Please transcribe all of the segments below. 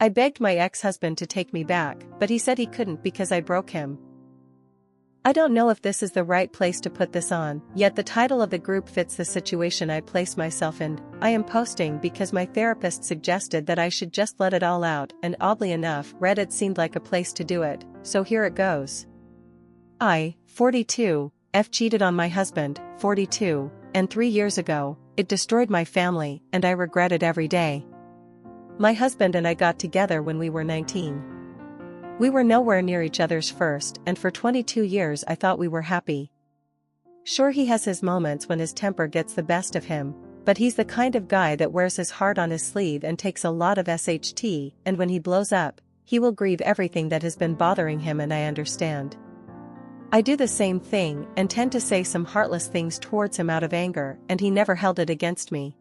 I begged my ex-husband to take me back, but he said he couldn't because I broke him. I don't know if this is the right place to put this on, yet the title of the group fits the situation I place myself in. I am posting because my therapist suggested that I should just let it all out, and oddly enough, Reddit seemed like a place to do it, so here it goes. I, 42, cheated on my husband, 42, and 3 years ago, it destroyed my family, and I regret it every day. My husband and I got together when we were 19. We were nowhere near each other's first, and for 22 years I thought we were happy. Sure, he has his moments when his temper gets the best of him, but he's the kind of guy that wears his heart on his sleeve and takes a lot of SHT, and when he blows up, he will grieve everything that has been bothering him, and I understand. I do the same thing and tend to say some heartless things towards him out of anger, and he never held it against me.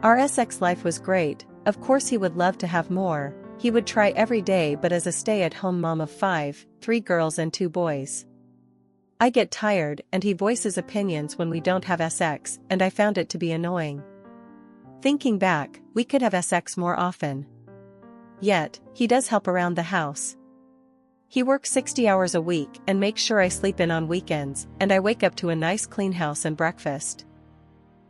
Our sex life was great. Of course he would love to have more. He would try every day, but as a stay-at-home mom of 5, 3 girls and 2 boys, I get tired, and he voices opinions when we don't have sex, and I found it to be annoying. Thinking back, we could have sex more often. Yet, he does help around the house. He works 60 hours a week and makes sure I sleep in on weekends, and I wake up to a nice clean house and breakfast.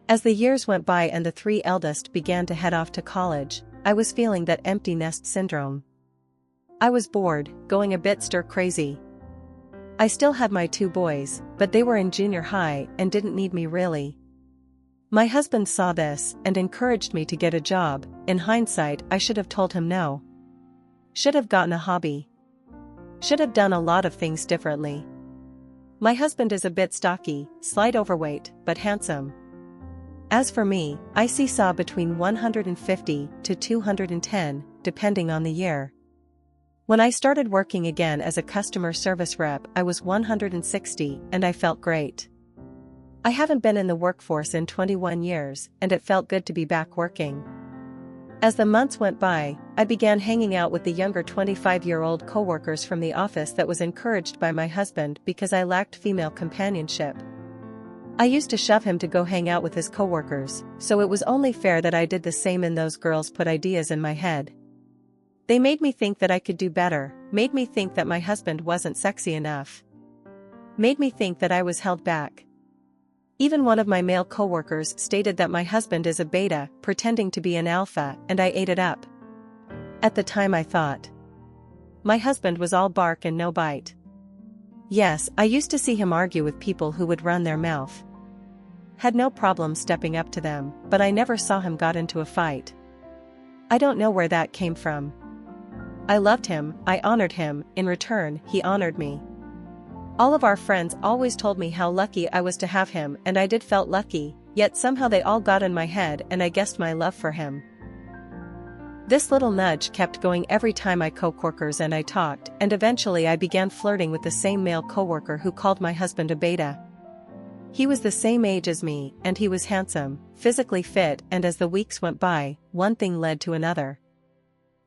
As the years went by and the 3 eldest began to head off to college, I was feeling that empty nest syndrome. I was bored, going a bit stir-crazy. I still had my 2 boys, but they were in junior high and didn't need me really. My husband saw this and encouraged me to get a job. In hindsight, I should have told him no. Should have gotten a hobby. Should have done a lot of things differently. My husband is a bit stocky, slight overweight, but handsome. As for me, I seesaw between 150 to 210, depending on the year. When I started working again as a customer service rep, I was 160, and I felt great. I haven't been in the workforce in 21 years, and it felt good to be back working. As the months went by, I began hanging out with the younger 25-year-old coworkers from the office that was encouraged by my husband because I lacked female companionship. I used to shove him to go hang out with his coworkers, so it was only fair that I did the same, and those girls put ideas in my head. They made me think that I could do better, made me think that my husband wasn't sexy enough, made me think that I was held back. Even one of my male coworkers stated that my husband is a beta, pretending to be an alpha, and I ate it up. At the time I thought my husband was all bark and no bite. Yes, I used to see him argue with people who would run their mouth. Had no problem stepping up to them, but I never saw him got into a fight. I don't know where that came from. I loved him, I honored him, in return, he honored me. All of our friends always told me how lucky I was to have him, and I did felt lucky, yet somehow they all got in my head and I guessed my love for him. This little nudge kept going every time my coworkers and I talked, and eventually I began flirting with the same male coworker who called my husband a beta. He was the same age as me, and he was handsome, physically fit, and as the weeks went by, one thing led to another.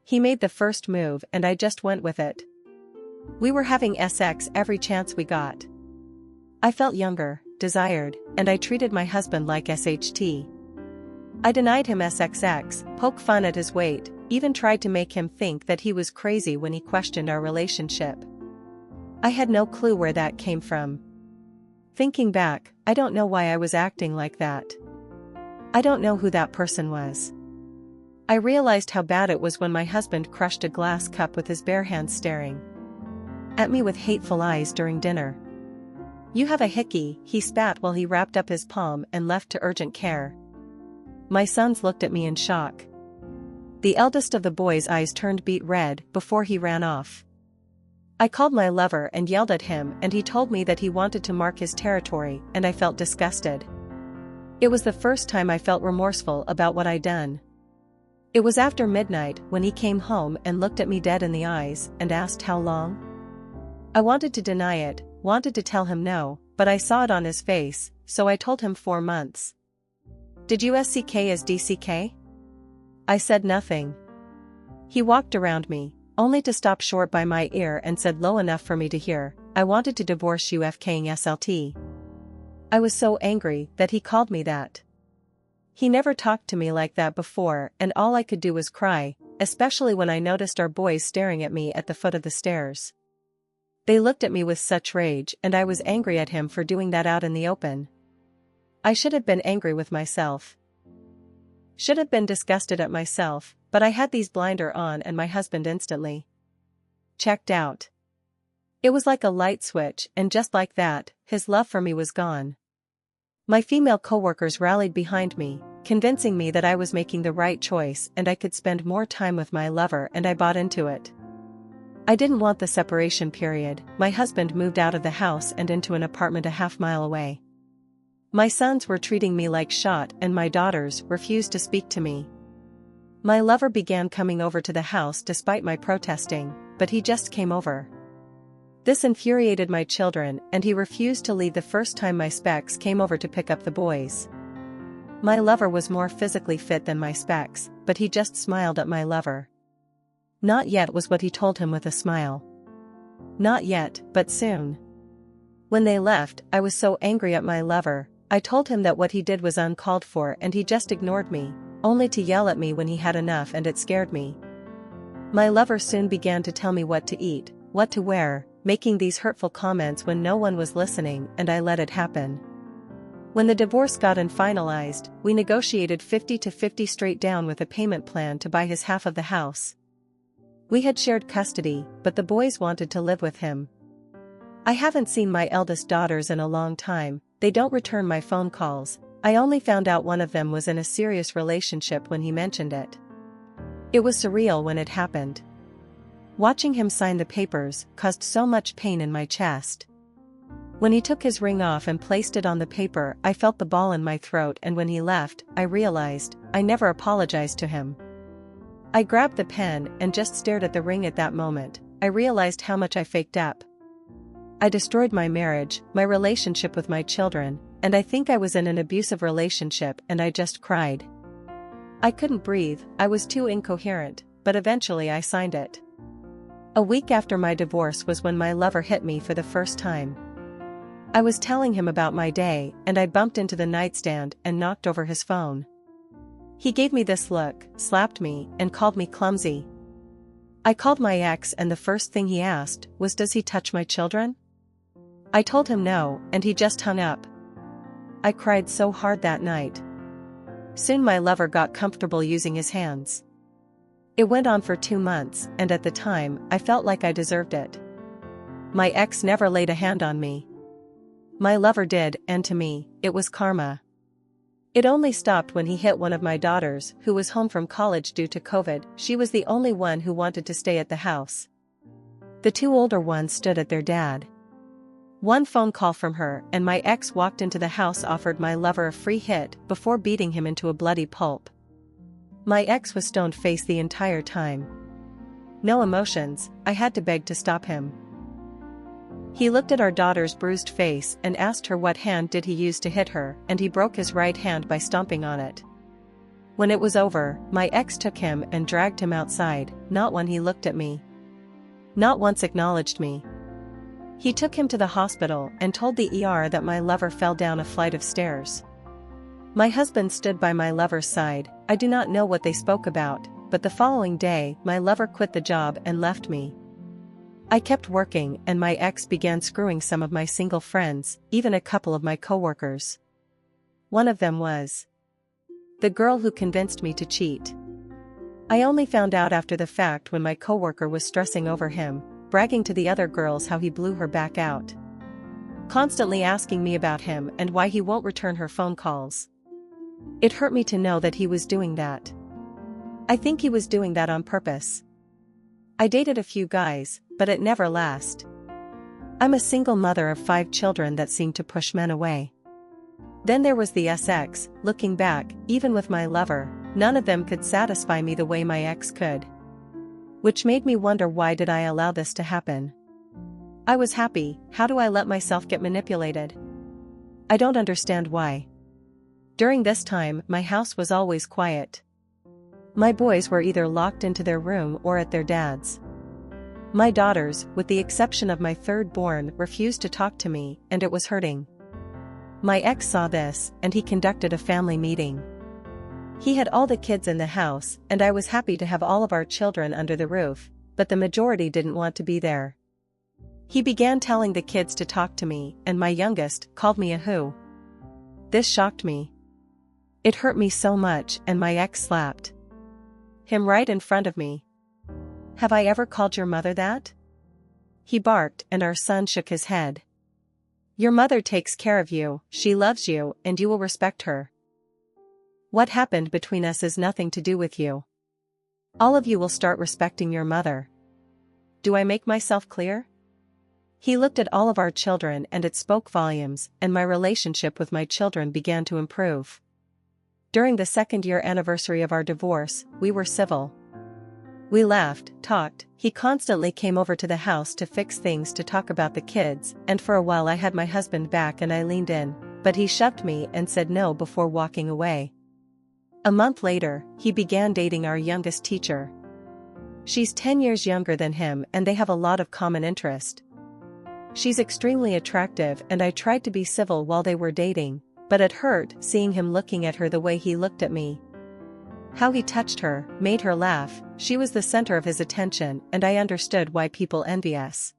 He made the first move and I just went with it. We were having sex every chance we got. I felt younger, desired, and I treated my husband like SHT. I denied him SXX, poked fun at his weight, even tried to make him think that he was crazy when he questioned our relationship. I had no clue where that came from. Thinking back, I don't know why I was acting like that. I don't know who that person was. I realized how bad it was when my husband crushed a glass cup with his bare hands, staring at me with hateful eyes during dinner. "You have a hickey," he spat while he wrapped up his palm and left to urgent care. My sons looked at me in shock. The eldest of the boys' eyes turned beet red before he ran off. I called my lover and yelled at him, and he told me that he wanted to mark his territory, and I felt disgusted. It was the first time I felt remorseful about what I'd done. It was after midnight when he came home and looked at me dead in the eyes and asked how long. I wanted to deny it, wanted to tell him no, but I saw it on his face, so I told him 4 months. "Did you SCK as DCK?" I said nothing. He walked around me, only to stop short by my ear and said low enough for me to hear, "I wanted to divorce you FKing SLT." I was so angry that he called me that. He never talked to me like that before, and all I could do was cry, especially when I noticed our boys staring at me at the foot of the stairs. They looked at me with such rage, and I was angry at him for doing that out in the open. I should have been angry with myself. Should have been disgusted at myself, but I had these blinder on and my husband instantly checked out. It was like a light switch, and just like that, his love for me was gone. My female coworkers rallied behind me, convincing me that I was making the right choice and I could spend more time with my lover, and I bought into it. I didn't want the separation period. My husband moved out of the house and into an apartment a half-mile away. My sons were treating me like shit, and my daughters refused to speak to me. My lover began coming over to the house despite my protesting, but he just came over. This infuriated my children, and he refused to leave the first time my specs came over to pick up the boys. My lover was more physically fit than my specs, but he just smiled at my lover. Not yet was what he told him with a smile. Not yet, but soon. When they left, I was so angry at my lover. I told him that what he did was uncalled for, and he just ignored me, only to yell at me when he had enough, and it scared me. My lover soon began to tell me what to eat, what to wear, making these hurtful comments when no one was listening, and I let it happen. When the divorce got finalized, we negotiated 50-50 straight down with a payment plan to buy his half of the house. We had shared custody, but the boys wanted to live with him. I haven't seen my eldest daughters in a long time. They don't return my phone calls. I only found out one of them was in a serious relationship when he mentioned it. It was surreal when it happened. Watching him sign the papers caused so much pain in my chest. When he took his ring off and placed it on the paper, I felt the ball in my throat, and when he left, I realized I never apologized to him. I grabbed the pen and just stared at the ring. At that moment, I realized how much I faked up. I destroyed my marriage, my relationship with my children, and I think I was in an abusive relationship, and I just cried. I couldn't breathe. I was too incoherent, but eventually I signed it. A week after my divorce was when my lover hit me for the first time. I was telling him about my day, and I bumped into the nightstand and knocked over his phone. He gave me this look, slapped me, and called me clumsy. I called my ex, and the first thing he asked was, "Does he touch my children?" I told him no, and he just hung up. I cried so hard that night. Soon my lover got comfortable using his hands. It went on for 2 months, and at the time, I felt like I deserved it. My ex never laid a hand on me. My lover did, and to me, it was karma. It only stopped when he hit one of my daughters, who was home from college due to COVID. She was the only one who wanted to stay at the house. The 2 older ones stood at their dad. One phone call from her, and my ex walked into the house, offered my lover a free hit before beating him into a bloody pulp. My ex was stone-faced the entire time. No emotions. I had to beg to stop him. He looked at our daughter's bruised face and asked her what hand did he use to hit her, and he broke his right hand by stomping on it. When it was over, my ex took him and dragged him outside. Not when he looked at me. Not once acknowledged me. He took him to the hospital and told the ER that my lover fell down a flight of stairs. My husband stood by my lover's side. I do not know what they spoke about, but the following day, my lover quit the job and left me. I kept working, and my ex began screwing some of my single friends, even a couple of my coworkers. One of them was the girl who convinced me to cheat. I only found out after the fact when my coworker was stressing over him, bragging to the other girls how he blew her back out. Constantly asking me about him and why he won't return her phone calls. It hurt me to know that he was doing that. I think he was doing that on purpose. I dated a few guys, but it never lasted. I'm a single mother of 5 children that seemed to push men away. Then there was the SX. Looking back, even with my lover, none of them could satisfy me the way my ex could. Which made me wonder, why did I allow this to happen? I was happy. How do I let myself get manipulated? I don't understand why. During this time, my house was always quiet. My boys were either locked into their room or at their dad's. My daughters, with the exception of my 3rd born, refused to talk to me, and it was hurting. My ex saw this, and he conducted a family meeting. He had all the kids in the house, and I was happy to have all of our children under the roof, but the majority didn't want to be there. He began telling the kids to talk to me, and my youngest called me a who. This shocked me. It hurt me so much, and my ex slapped him right in front of me. Have I ever called your mother that? He barked, and our son shook his head. Your mother takes care of you, she loves you, and you will respect her. What happened between us is nothing to do with you. All of you will start respecting your mother. Do I make myself clear? He looked at all of our children, and it spoke volumes, and my relationship with my children began to improve. During the second-year anniversary of our divorce, we were civil. We laughed, talked, he constantly came over to the house to fix things, to talk about the kids, and for a while I had my husband back and I leaned in, but he shoved me and said no before walking away. A month later, he began dating our youngest teacher. She's 10 years younger than him, and they have a lot of common interest. She's extremely attractive, and I tried to be civil while they were dating, but it hurt seeing him looking at her the way he looked at me. How he touched her, made her laugh, she was the center of his attention, and I understood why people envy us.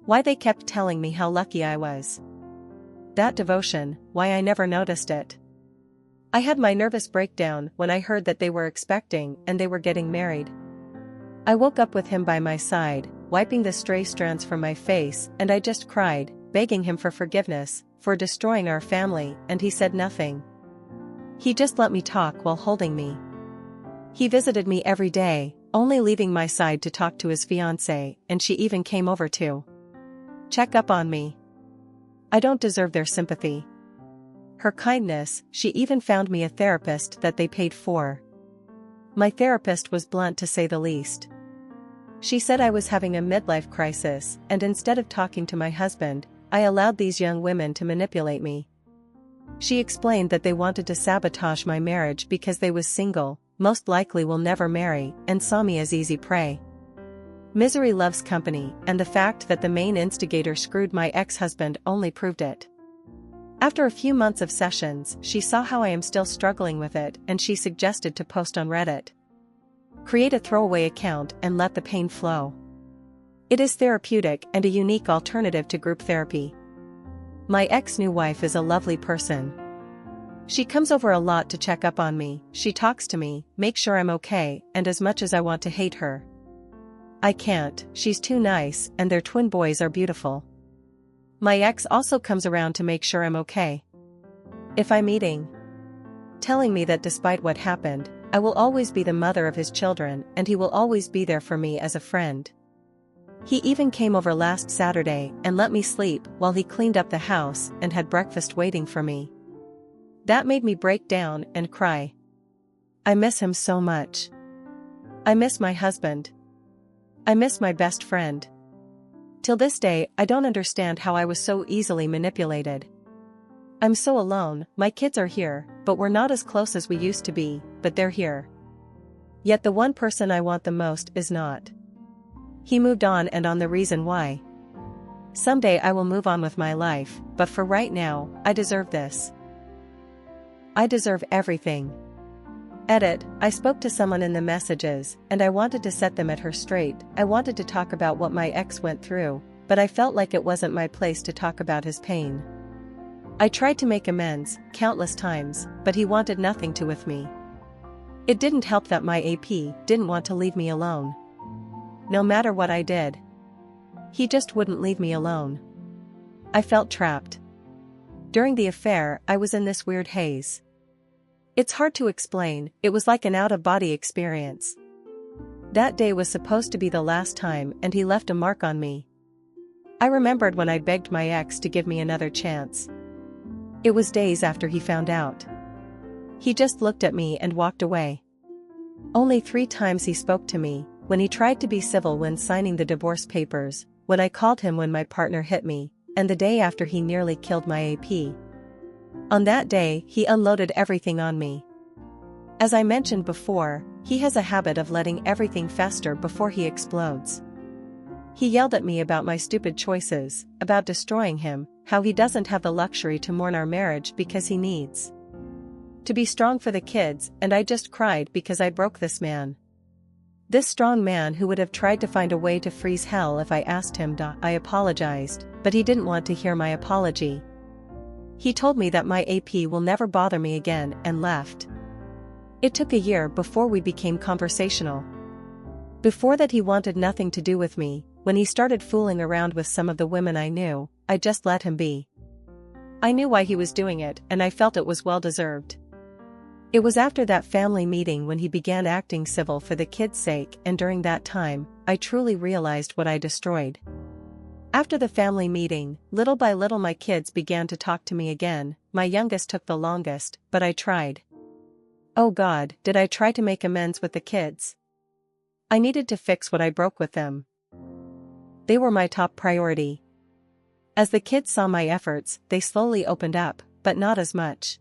Why they kept telling me how lucky I was. That devotion, why I never noticed it. I had my nervous breakdown when I heard that they were expecting and they were getting married. I woke up with him by my side, wiping the stray strands from my face, and I just cried, begging him for forgiveness, for destroying our family, and he said nothing. He just let me talk while holding me. He visited me every day, only leaving my side to talk to his fiancée, and she even came over to check up on me. I don't deserve their sympathy. Her kindness, she even found me a therapist that they paid for. My therapist was blunt to say the least. She said I was having a midlife crisis, and instead of talking to my husband, I allowed these young women to manipulate me. She explained that they wanted to sabotage my marriage because they was single, most likely will never marry, and saw me as easy prey. Misery loves company, and the fact that the main instigator screwed my ex-husband only proved it. After a few months of sessions, she saw how I am still struggling with it, and she suggested to post on Reddit. Create a throwaway account and let the pain flow. It is therapeutic and a unique alternative to group therapy. My ex-new wife is a lovely person. She comes over a lot to check up on me, she talks to me, makes sure I'm okay, and as much as I want to hate her, I can't, she's too nice, and their twin boys are beautiful. My ex also comes around to make sure I'm okay. If I'm eating, telling me that despite what happened, I will always be the mother of his children, and he will always be there for me as a friend. He even came over last Saturday and let me sleep while he cleaned up the house and had breakfast waiting for me. That made me break down and cry. I miss him so much. I miss my husband. I miss my best friend. Till this day, I don't understand how I was so easily manipulated. I'm so alone, my kids are here, but we're not as close as we used to be, but they're here. Yet the one person I want the most is not. He moved on, and on the reason why. Someday I will move on with my life, but for right now, I deserve this. I deserve everything. Edit, I spoke to someone in the messages, and I wanted to set them at her straight. I wanted to talk about what my ex went through, but I felt like it wasn't my place to talk about his pain. I tried to make amends, countless times, but he wanted nothing to with me. It didn't help that my AP didn't want to leave me alone. No matter what I did, he just wouldn't leave me alone. I felt trapped. During the affair, I was in this weird haze. It's hard to explain, it was like an out-of-body experience. That day was supposed to be the last time, and he left a mark on me. I remembered when I begged my ex to give me another chance. It was days after he found out. He just looked at me and walked away. Only 3 times he spoke to me, when he tried to be civil when signing the divorce papers, when I called him when my partner hit me, and the day after he nearly killed my AP. On that day, he unloaded everything on me. As I mentioned before, he has a habit of letting everything fester before he explodes. He yelled at me about my stupid choices, about destroying him, how he doesn't have the luxury to mourn our marriage because he needs To be strong for the kids, and I just cried because I broke this man. This strong man who would have tried to find a way to freeze hell if I asked him to. I apologized, but he didn't want to hear my apology. He told me that my AP will never bother me again and left. It took a year before we became conversational. Before that he wanted nothing to do with me. When he started fooling around with some of the women I knew, I just let him be. I knew why he was doing it, and I felt it was well deserved. It was after that family meeting when he began acting civil for the kids' sake, and during that time, I truly realized what I destroyed. After the family meeting, little by little my kids began to talk to me again. My youngest took the longest, but I tried. Oh God, did I try to make amends with the kids? I needed to fix what I broke with them. They were my top priority. As the kids saw my efforts, they slowly opened up, but not as much.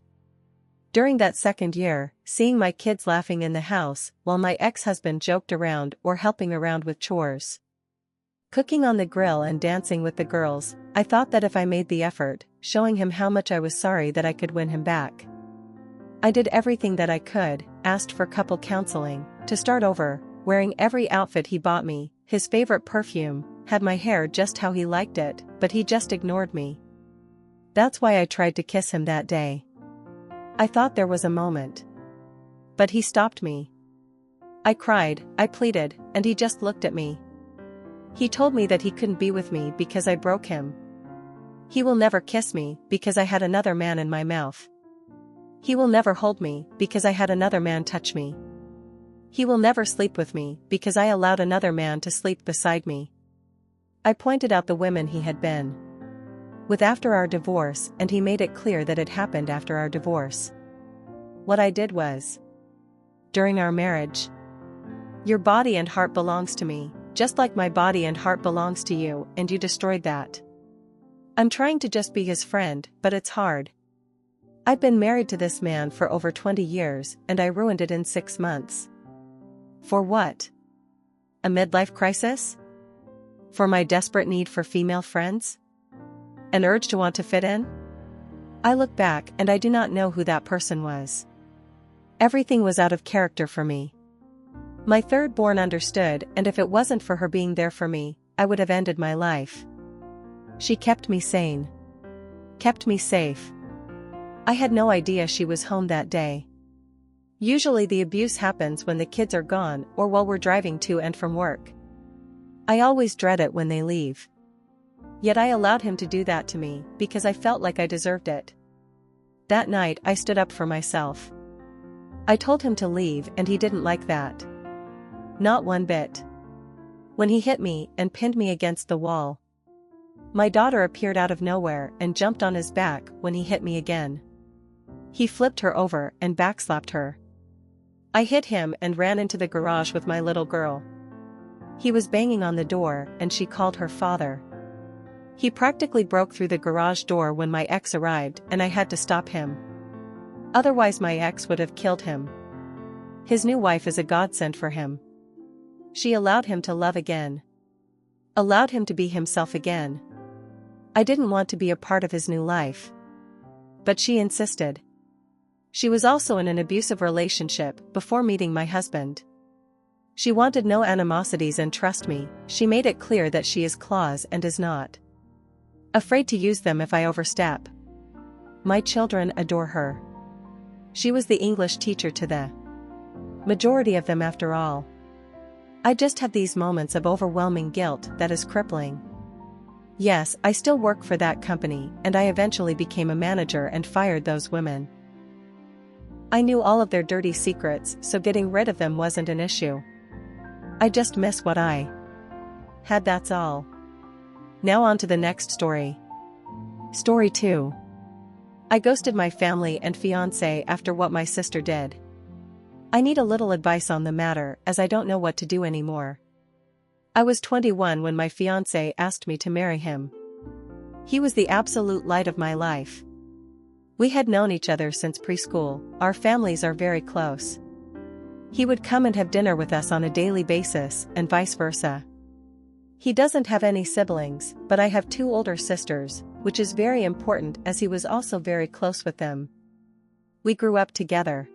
During that second year, seeing my kids laughing in the house while my ex-husband joked around or helping around with chores, cooking on the grill and dancing with the girls, I thought that if I made the effort, showing him how much I was sorry, that I could win him back. I did everything that I could, asked for couple counseling, to start over, wearing every outfit he bought me, his favorite perfume, had my hair just how he liked it, but he just ignored me. That's why I tried to kiss him that day. I thought there was a moment. But he stopped me. I cried, I pleaded, and he just looked at me. He told me that he couldn't be with me because I broke him. He will never kiss me because I had another man in my mouth. He will never hold me because I had another man touch me. He will never sleep with me because I allowed another man to sleep beside me. I pointed out the women he had been with after our divorce, and he made it clear that it happened after our divorce. What I did was, during our marriage, your body and heart belongs to me, just like my body and heart belongs to you, and you destroyed that. I'm trying to just be his friend, but it's hard. I've been married to this man for over 20 years, and I ruined it in 6 months. For what? A midlife crisis? For my desperate need for female friends? An urge to want to fit in? I look back and I do not know who that person was. Everything was out of character for me. My third born understood, and if it wasn't for her being there for me, I would have ended my life. She kept me sane. Kept me safe. I had no idea she was home that day. Usually the abuse happens when the kids are gone or while we're driving to and from work. I always dread it when they leave. Yet I allowed him to do that to me because I felt like I deserved it. That night I stood up for myself. I told him to leave, and he didn't like that. Not one bit. When he hit me and pinned me against the wall, my daughter appeared out of nowhere and jumped on his back when he hit me again. He flipped her over and backslapped her. I hit him and ran into the garage with my little girl. He was banging on the door, and she called her father. He practically broke through the garage door when my ex arrived, and I had to stop him. Otherwise my ex would have killed him. His new wife is a godsend for him. She allowed him to love again. Allowed him to be himself again. I didn't want to be a part of his new life. But she insisted. She was also in an abusive relationship before meeting my husband. She wanted no animosities, and trust me, she made it clear that she is claws and is not afraid to use them if I overstep. My children adore her. She was the English teacher to the majority of them after all. I just have these moments of overwhelming guilt that is crippling. Yes, I still work for that company, and I eventually became a manager and fired those women. I knew all of their dirty secrets, so getting rid of them wasn't an issue. I just miss what I had, that's all. Now on to the next story. Story 2. I ghosted my family and fiancé after what my sister did. I need a little advice on the matter, as I don't know what to do anymore. I was 21 when my fiancé asked me to marry him. He was the absolute light of my life. We had known each other since preschool, our families are very close. He would come and have dinner with us on a daily basis, and vice versa. He doesn't have any siblings, but I have 2 older sisters, which is very important as he was also very close with them. We grew up together.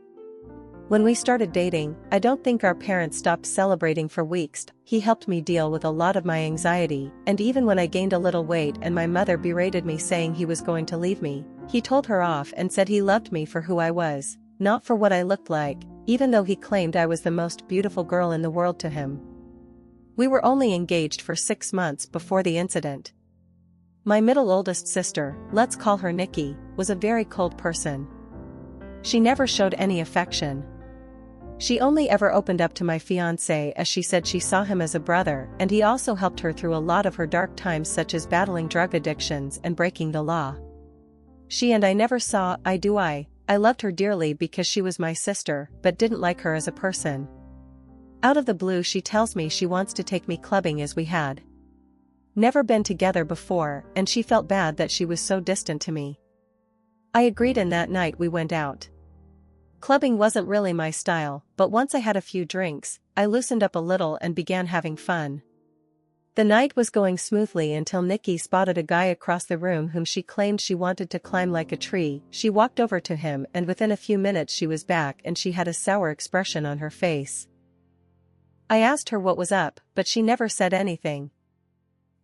When we started dating, I don't think our parents stopped celebrating for weeks. He helped me deal with a lot of my anxiety, and even when I gained a little weight and my mother berated me saying he was going to leave me, he told her off and said he loved me for who I was, not for what I looked like, even though he claimed I was the most beautiful girl in the world to him. We were only engaged for 6 months before the incident. My middle oldest sister, let's call her Nikki, was a very cold person. She never showed any affection. She only ever opened up to my fiancé as she said she saw him as a brother, and he also helped her through a lot of her dark times, such as battling drug addictions and breaking the law. She and I never saw eye to eye. I loved her dearly because she was my sister, but didn't like her as a person. Out of the blue she tells me she wants to take me clubbing, as we had never been together before, and she felt bad that she was so distant to me. I agreed, and that night we went out. Clubbing wasn't really my style, but once I had a few drinks, I loosened up a little and began having fun. The night was going smoothly until Nikki spotted a guy across the room whom she claimed she wanted to climb like a tree. She walked over to him, and within a few minutes she was back and she had a sour expression on her face. I asked her what was up, but she never said anything.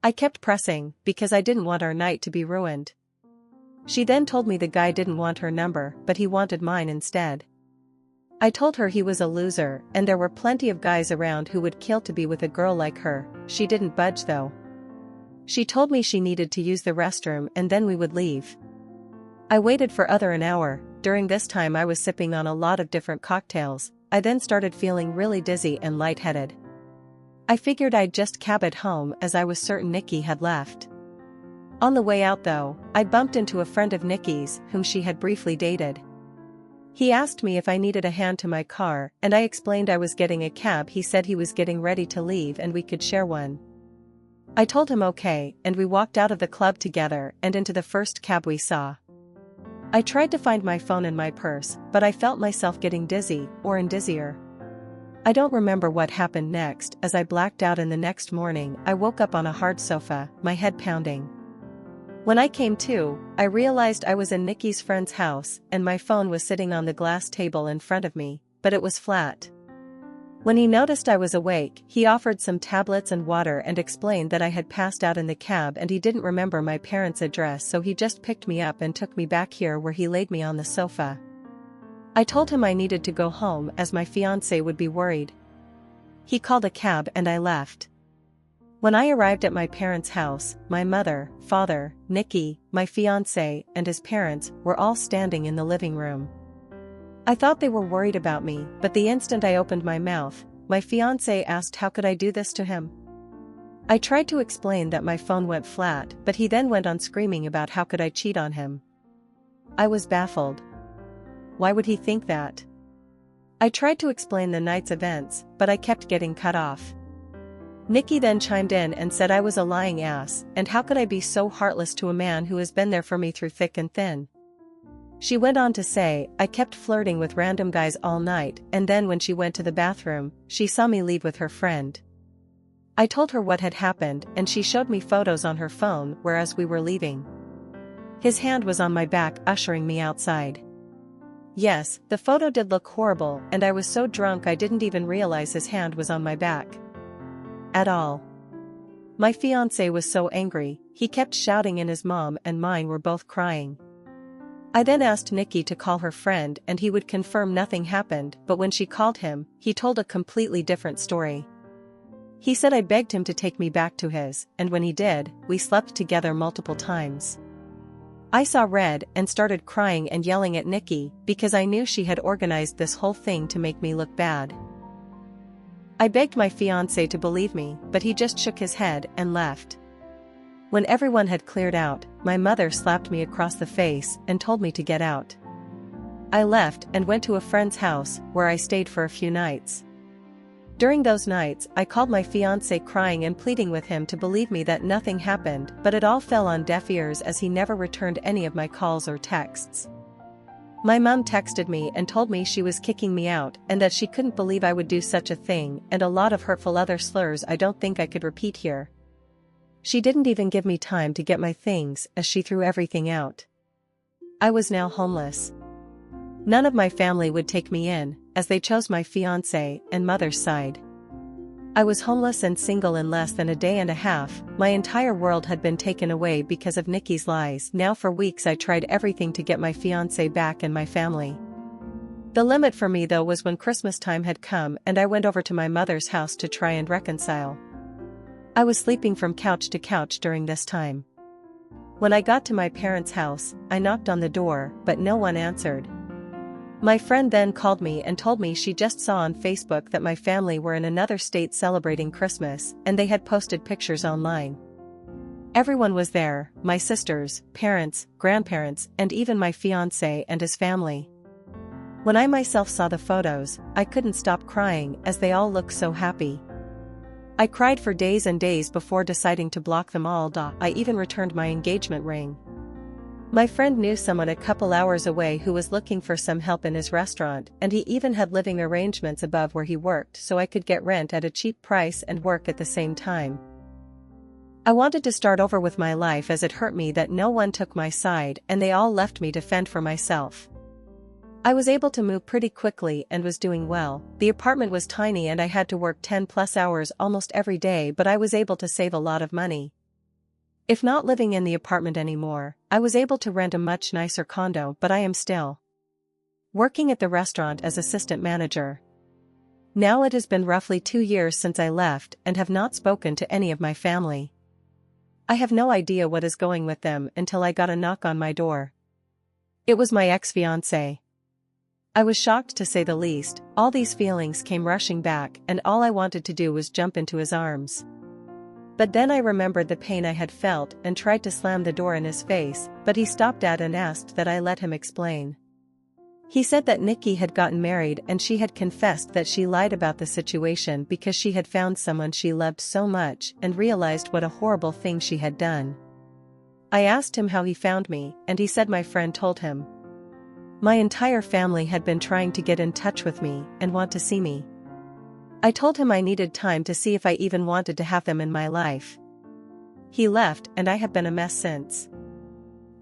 I kept pressing, because I didn't want our night to be ruined. She then told me the guy didn't want her number, but he wanted mine instead. I told her he was a loser, and there were plenty of guys around who would kill to be with a girl like her. She didn't budge though. She told me she needed to use the restroom and then we would leave. I waited for an hour. During this time I was sipping on a lot of different cocktails. I then started feeling really dizzy and lightheaded. I figured I'd just cab it home, as I was certain Nikki had left. On the way out though, I bumped into a friend of Nikki's whom she had briefly dated. He asked me if I needed a hand to my car, and I explained I was getting a cab. He said he was getting ready to leave and we could share one. I told him okay, and we walked out of the club together and into the first cab we saw. I tried to find my phone in my purse, but I felt myself getting dizzy, or dizzier. I don't remember what happened next, as I blacked out, and the next morning I woke up on a hard sofa, my head pounding. When I came to, I realized I was in Nikki's friend's house, and my phone was sitting on the glass table in front of me, but it was flat. When he noticed I was awake, he offered some tablets and water and explained that I had passed out in the cab and he didn't remember my parents' address, so he just picked me up and took me back here, where he laid me on the sofa. I told him I needed to go home as my fiancé would be worried. He called a cab and I left. When I arrived at my parents' house, my mother, father, Nikki, my fiancé, and his parents were all standing in the living room. I thought they were worried about me, but the instant I opened my mouth, my fiancé asked how could I do this to him. I tried to explain that my phone went flat, but he then went on screaming about how could I cheat on him. I was baffled. Why would he think that? I tried to explain the night's events, but I kept getting cut off. Nikki then chimed in and said I was a lying ass, and how could I be so heartless to a man who has been there for me through thick and thin. She went on to say I kept flirting with random guys all night, and then when she went to the bathroom, she saw me leave with her friend. I told her what had happened, and she showed me photos on her phone whereas we were leaving. His hand was on my back, ushering me outside. Yes, the photo did look horrible, and I was so drunk I didn't even realize his hand was on my back. At all. My fiancé was so angry, he kept shouting, and his mom and mine were both crying. I then asked Nikki to call her friend and he would confirm nothing happened, but when she called him, he told a completely different story. He said I begged him to take me back to his, and when he did, we slept together multiple times. I saw red and started crying and yelling at Nikki because I knew she had organized this whole thing to make me look bad. I begged my fiancé to believe me, but he just shook his head and left. When everyone had cleared out, my mother slapped me across the face and told me to get out. I left and went to a friend's house, where I stayed for a few nights. During those nights, I called my fiancé crying and pleading with him to believe me that nothing happened, but it all fell on deaf ears as he never returned any of my calls or texts. My mom texted me and told me she was kicking me out and that she couldn't believe I would do such a thing, and a lot of hurtful other slurs I don't think I could repeat here. She didn't even give me time to get my things as she threw everything out. I was now homeless. None of my family would take me in, as they chose my fiancé and mother's side. I was homeless and single in less than a day and a half. My entire world had been taken away because of Nikki's lies. Now for weeks I tried everything to get my fiancé back and my family. The limit for me though was when Christmas time had come and I went over to my mother's house to try and reconcile. I was sleeping from couch to couch during this time. When I got to my parents' house, I knocked on the door, but no one answered. My friend then called me and told me she just saw on Facebook that my family were in another state celebrating Christmas, and they had posted pictures online. Everyone was there, my sisters, parents, grandparents, and even my fiancé and his family. When I myself saw the photos, I couldn't stop crying as they all looked so happy. I cried for days and days before deciding to block them all. I even returned my engagement ring. My friend knew someone a couple hours away who was looking for some help in his restaurant, and he even had living arrangements above where he worked so I could get rent at a cheap price and work at the same time. I wanted to start over with my life as it hurt me that no one took my side and they all left me to fend for myself. I was able to move pretty quickly and was doing well. The apartment was tiny and I had to work 10+ hours almost every day, but I was able to save a lot of money. If not living in the apartment anymore, I was able to rent a much nicer condo, but I am still working at the restaurant as assistant manager. Now it has been roughly 2 years since I left and have not spoken to any of my family. I have no idea what is going with them until I got a knock on my door. It was my ex-fiancé. I was shocked to say the least. All these feelings came rushing back and all I wanted to do was jump into his arms. But then I remembered the pain I had felt and tried to slam the door in his face, but he stopped at and asked that I let him explain. He said that Nikki had gotten married and she had confessed that she lied about the situation because she had found someone she loved so much and realized what a horrible thing she had done. I asked him how he found me, and he said my friend told him. My entire family had been trying to get in touch with me and want to see me. I told him I needed time to see if I even wanted to have them in my life. He left and I have been a mess since.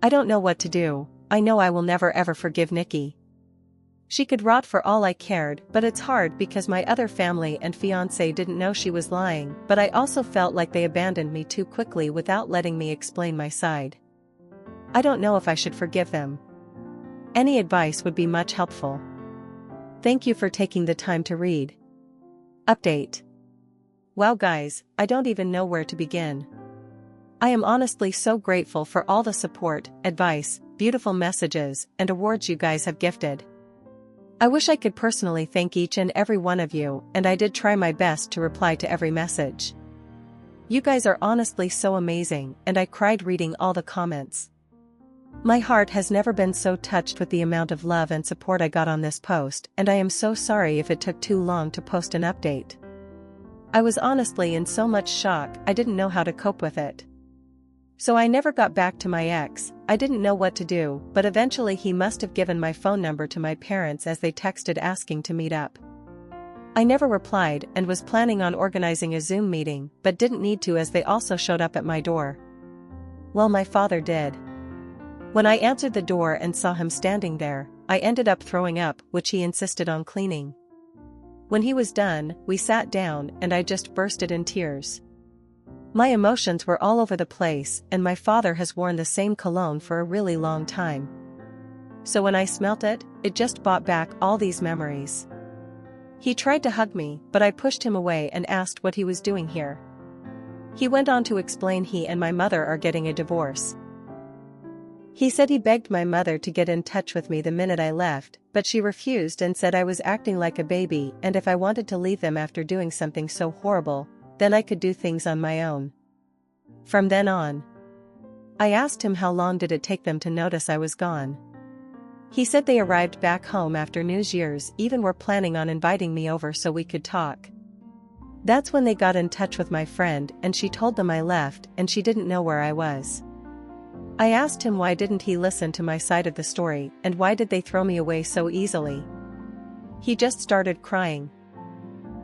I don't know what to do. I know I will never ever forgive Nikki. She could rot for all I cared, but it's hard because my other family and fiancé didn't know she was lying, but I also felt like they abandoned me too quickly without letting me explain my side. I don't know if I should forgive them. Any advice would be much helpful. Thank you for taking the time to read. Update. Wow guys, I don't even know where to begin. I am honestly so grateful for all the support, advice, beautiful messages, and awards you guys have gifted. I wish I could personally thank each and every one of you, and I did try my best to reply to every message. You guys are honestly so amazing, and I cried reading all the comments. My heart has never been so touched with the amount of love and support I got on this post, and I am so sorry if it took too long to post an update. I was honestly in so much shock I didn't know how to cope with it. So I never got back to my ex. I didn't know what to do, but eventually he must have given my phone number to my parents as they texted asking to meet up. I never replied and was planning on organizing a Zoom meeting, but didn't need to as they also showed up at my door. Well, my father did. When I answered the door and saw him standing there, I ended up throwing up, which he insisted on cleaning. When he was done, we sat down and I just bursted in tears. My emotions were all over the place, and my father has worn the same cologne for a really long time. So when I smelt it, it just brought back all these memories. He tried to hug me, but I pushed him away and asked what he was doing here. He went on to explain he and my mother are getting a divorce. He said he begged my mother to get in touch with me the minute I left, but she refused and said I was acting like a baby, and if I wanted to leave them after doing something so horrible, then I could do things on my own. From then on, I asked him how long did it take them to notice I was gone. He said they arrived back home after New Year's Eve and were planning on inviting me over so we could talk. That's when they got in touch with my friend and she told them I left and she didn't know where I was. I asked him why didn't he listen to my side of the story and why did they throw me away so easily. He just started crying.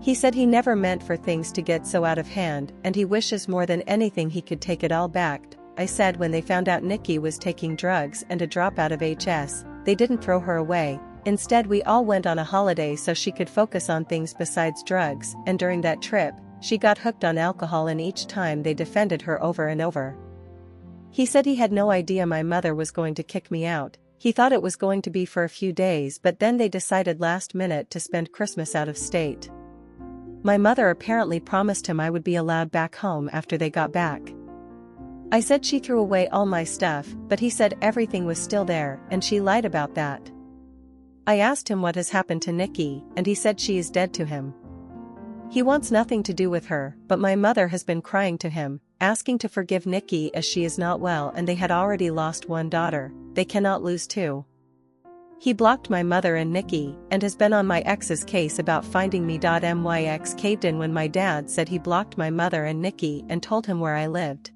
He said he never meant for things to get so out of hand and he wishes more than anything he could take it all back. I said when they found out Nikki was taking drugs and a dropout of HS, they didn't throw her away, Instead, we all went on a holiday so she could focus on things besides drugs, and during that trip, she got hooked on alcohol, and each time they defended her over and over. He said he had no idea my mother was going to kick me out. He thought it was going to be for a few days, but then they decided last minute to spend Christmas out of state. My mother apparently promised him I would be allowed back home after they got back. I said she threw away all my stuff, but he said everything was still there, and she lied about that. I asked him what has happened to Nikki, and he said she is dead to him. He wants nothing to do with her, but my mother has been crying to him, asking to forgive Nikki as she is not well and they had already lost one daughter, they cannot lose two. He blocked my mother and Nikki, and has been on my ex's case about finding me. MYX caved in when my dad said he blocked my mother and Nikki and told him where I lived.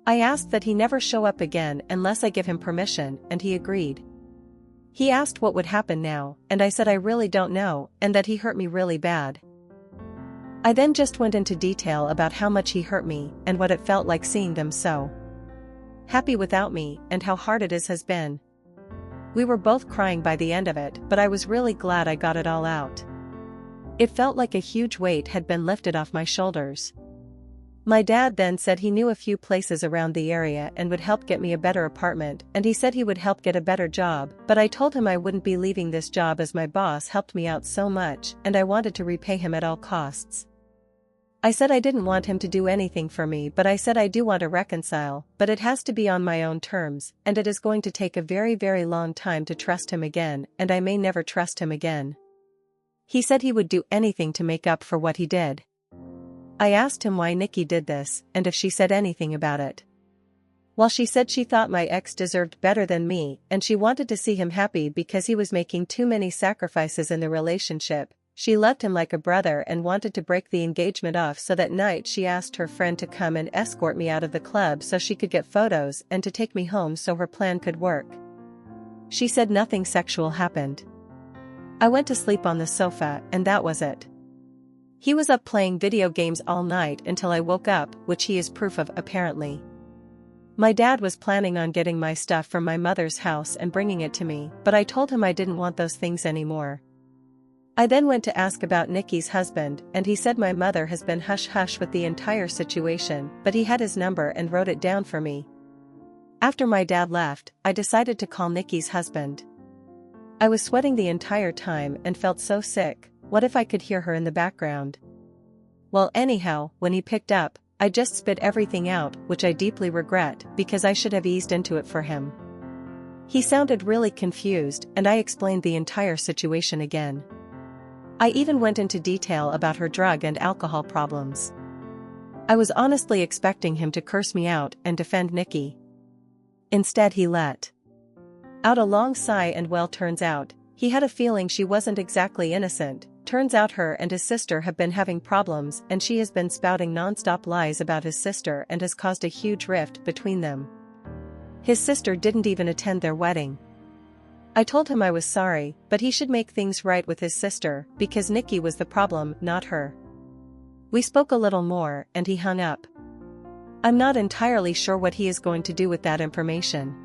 I asked that he never show up again unless I give him permission, and he agreed. He asked what would happen now, and I said I really don't know, and that he hurt me really bad. I then just went into detail about how much he hurt me, and what it felt like seeing them so happy without me, and how hard it has been. We were both crying by the end of it, but I was really glad I got it all out. It felt like a huge weight had been lifted off my shoulders. My dad then said he knew a few places around the area and would help get me a better apartment, and he said he would help get a better job, but I told him I wouldn't be leaving this job as my boss helped me out so much, and I wanted to repay him at all costs. I said I didn't want him to do anything for me, but I said I do want to reconcile, but it has to be on my own terms, and it is going to take a very, very long time to trust him again, and I may never trust him again. He said he would do anything to make up for what he did. I asked him why Nikki did this, and if she said anything about it. Well, she said she thought my ex deserved better than me, and she wanted to see him happy because he was making too many sacrifices in the relationship. She loved him like a brother and wanted to break the engagement off, so that night she asked her friend to come and escort me out of the club so she could get photos and to take me home so her plan could work. She said nothing sexual happened. I went to sleep on the sofa, and that was it. He was up playing video games all night until I woke up, which he is proof of apparently. My dad was planning on getting my stuff from my mother's house and bringing it to me, but I told him I didn't want those things anymore. I then went to ask about Nikki's husband, and he said my mother has been hush-hush with the entire situation, but he had his number and wrote it down for me. After my dad left, I decided to call Nikki's husband. I was sweating the entire time and felt so sick. What if I could hear her in the background? Well, anyhow, when he picked up, I just spit everything out, which I deeply regret because I should have eased into it for him. He sounded really confused, and I explained the entire situation again. I even went into detail about her drug and alcohol problems. I was honestly expecting him to curse me out and defend Nikki. Instead, he let out a long sigh, and well, turns out, he had a feeling she wasn't exactly innocent. Turns out her and his sister have been having problems, and she has been spouting non-stop lies about his sister and has caused a huge rift between them. His sister didn't even attend their wedding. I told him I was sorry, but he should make things right with his sister, because Nikki was the problem, not her. We spoke a little more, and he hung up. I'm not entirely sure what he is going to do with that information.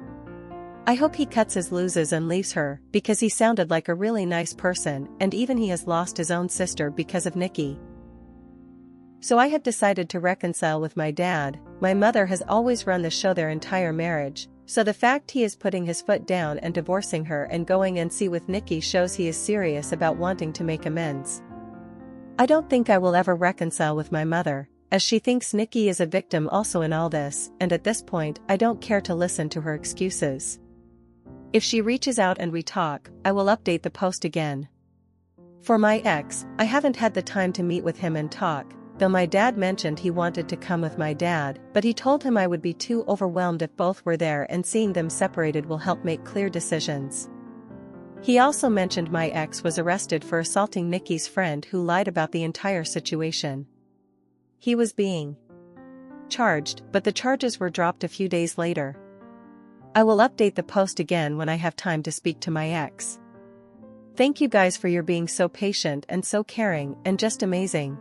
I hope he cuts his losses and leaves her, because he sounded like a really nice person, and even he has lost his own sister because of Nikki. So I have decided to reconcile with my dad. My mother has always run the show their entire marriage. So the fact he is putting his foot down and divorcing her and going and see with Nikki shows he is serious about wanting to make amends. I don't think I will ever reconcile with my mother, as she thinks Nikki is a victim also in all this, and at this point I don't care to listen to her excuses. If she reaches out and we talk, I will update the post again. For my ex, I haven't had the time to meet with him and talk, though my dad mentioned he wanted to come with my dad, but he told him I would be too overwhelmed if both were there, and seeing them separated will help make clear decisions. He also mentioned my ex was arrested for assaulting Nikki's friend who lied about the entire situation. He was being charged, but the charges were dropped a few days later. I will update the post again when I have time to speak to my ex. Thank you guys for your being so patient and so caring and just amazing.